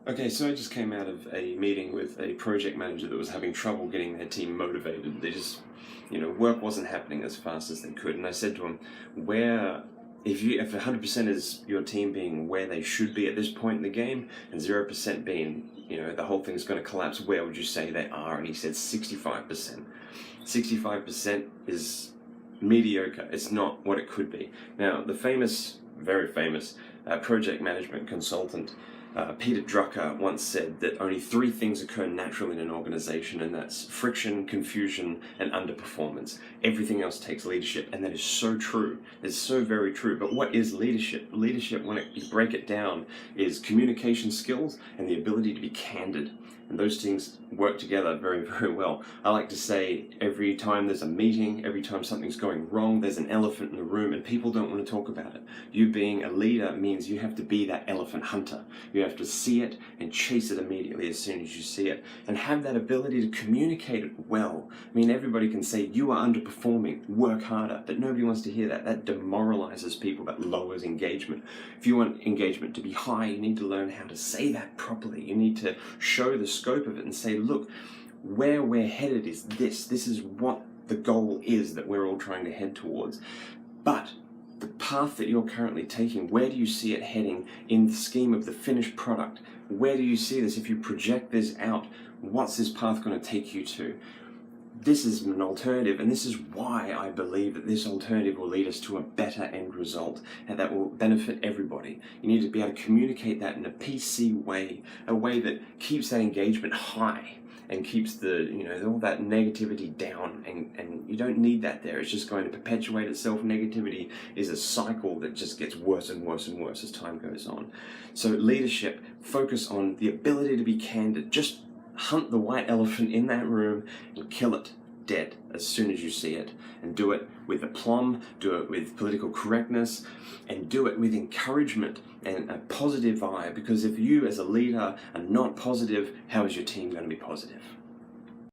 Okay, so I just came out of a meeting with a project manager that was having trouble getting their team motivated. They just, work wasn't happening as fast as they could. And I said to him, if 100% is your team being where they should be at this point in the game, and 0% being, the whole thing's going to collapse, where would you say they are? And he said 65%. 65% is mediocre. It's not what it could be. Now, the famous, very famous project management consultant Peter Drucker once said that only three things occur naturally in an organization, and that's friction, confusion, and underperformance. Everything else takes leadership, and that is so true. It's so very true. But what is leadership? Leadership, when you break it down, is communication skills and the ability to be candid. And those things work together very, very well. I like to say every time there's a meeting, every time something's going wrong, there's an elephant in the room and people don't want to talk about it. You being a leader means you have to be that elephant hunter. You have to see it and chase it immediately as soon as you see it, and have that ability to communicate it well. I mean, everybody can say you are underperforming, work harder, but nobody wants to hear that. That demoralizes people, that lowers engagement. If you want engagement to be high, you need to learn how to say that properly. You need to show the scope of it and say, look, where we're headed is this. This is what the goal is that we're all trying to head towards. But the path that you're currently taking, where do you see it heading in the scheme of the finished product? Where do you see this? If you project this out, what's this path going to take you to? This is an alternative, and this is why I believe that this alternative will lead us to a better end result, and that will benefit everybody. You need to be able to communicate that in a PC way, a way that keeps that engagement high and keeps all that negativity down, and you don't need that there. It's just going to perpetuate itself. Negativity is a cycle that just gets worse and worse and worse as time goes on. So leadership, focus on the ability to be candid. Just hunt the white elephant in that room and kill it dead as soon as you see it, and do it with aplomb, do it with political correctness, and do it with encouragement and a positive vibe, because if you as a leader are not positive, how is your team going to be positive?